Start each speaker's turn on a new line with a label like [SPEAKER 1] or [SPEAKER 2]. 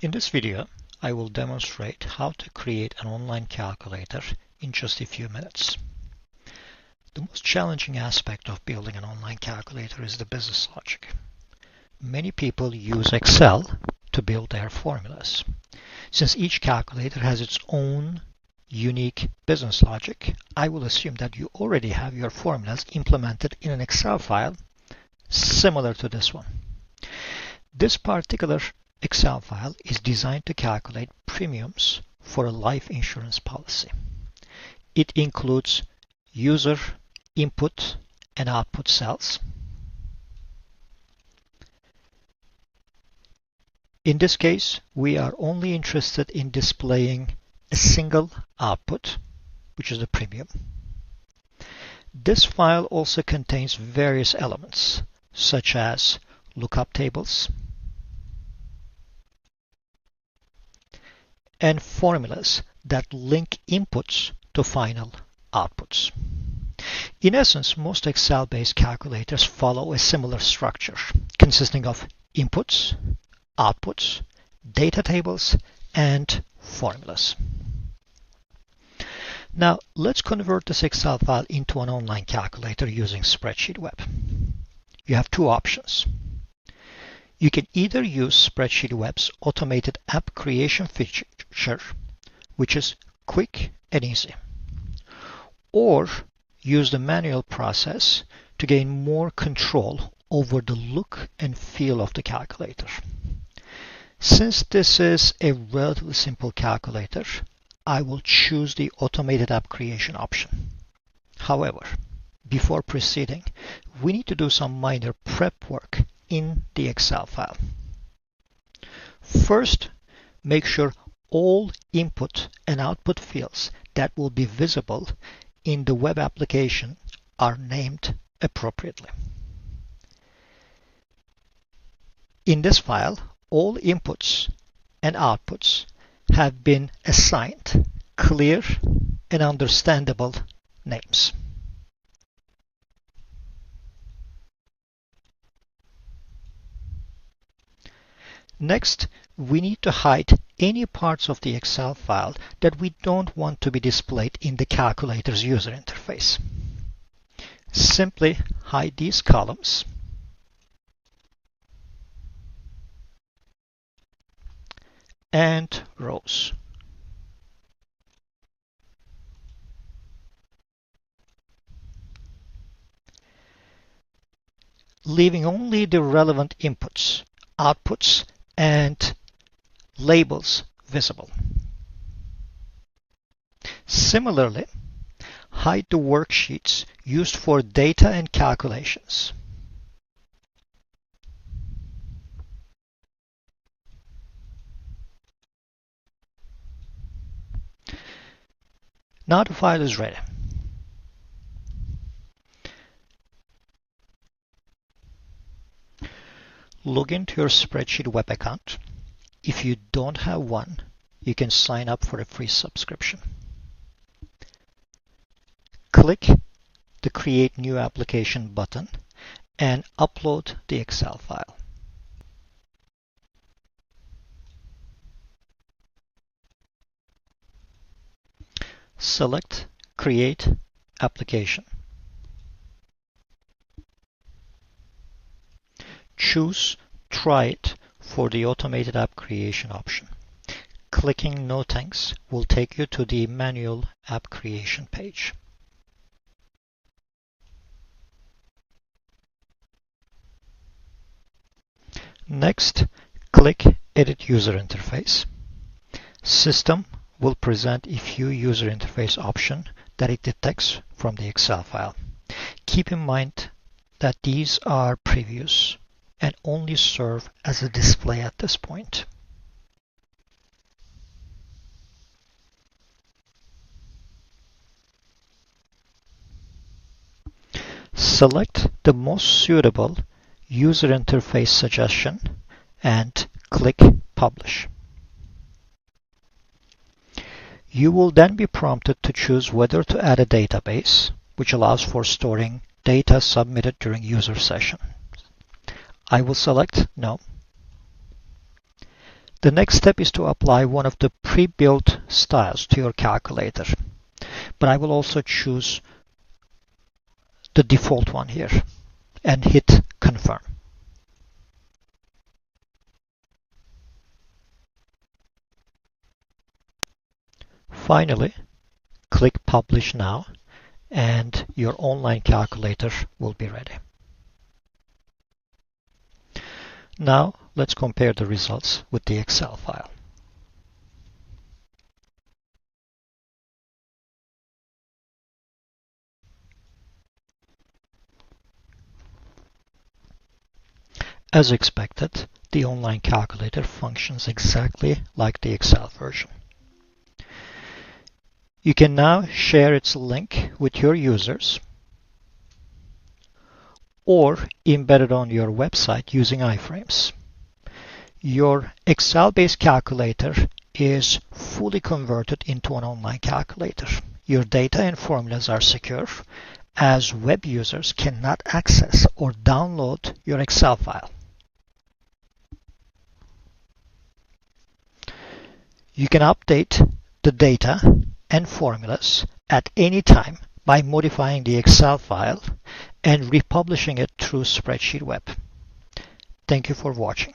[SPEAKER 1] In this video, I will demonstrate how to create an online calculator in just a few minutes. The most challenging aspect of building an online calculator is the business logic. Many people use Excel to build their formulas. Since each calculator has its own unique business logic, I will assume that you already have your formulas implemented in an Excel file similar to this one. This particular Excel file is designed to calculate premiums for a life insurance policy. It includes user input and output cells. In this case, we are only interested in displaying a single output, which is the premium. This file also contains various elements, such as lookup tables and formulas that link inputs to final outputs. In essence, most Excel-based calculators follow a similar structure, consisting of inputs, outputs, data tables, and formulas. Now, let's convert this Excel file into an online calculator using Spreadsheet Web. You have two options. You can either use Spreadsheet Web's automated app creation feature, which is quick and easy, or use the manual process to gain more control over the look and feel of the calculator. Since this is a relatively simple calculator, I will choose the automated app creation option. However, before proceeding, we need to do some minor prep work in the Excel file. First, make sure all input and output fields that will be visible in the web application are named appropriately. In this file, all inputs and outputs have been assigned clear and understandable names. Next, we need to hide any parts of the Excel file that we don't want to be displayed in the calculator's user interface. Simply hide these columns and rows. Leaving only the relevant inputs, outputs, and labels visible. Similarly, hide the worksheets used for data and calculations. Now the file is ready. Log into your Spreadsheet Web account. If you don't have one, you can sign up for a free subscription. Click the Create New Application button and upload the Excel file. Select Create Application. Choose Try It for the automated app creation option. Clicking No Thanks will take you to the manual app creation page. Next, click Edit User Interface. System will present a few user interface options that it detects from the Excel file. Keep in mind that these are previews and only serve as a display at this point. Select the most suitable user interface suggestion and click Publish. You will then be prompted to choose whether to add a database, which allows for storing data submitted during user session. I will select No. The next step is to apply one of the pre-built styles to your calculator, but I will also choose the default one here and hit confirm. Finally, click Publish Now, and your online calculator will be ready. Now, let's compare the results with the Excel file. As expected, the online calculator functions exactly like the Excel version. You can now share its link with your users or embed it on your website using iframes. Your Excel-based calculator is fully converted into an online calculator. Your data and formulas are secure, as web users cannot access or download your Excel file. You can update the data and formulas at any time by modifying the Excel file and republishing it through Spreadsheet Web. Thank you for watching.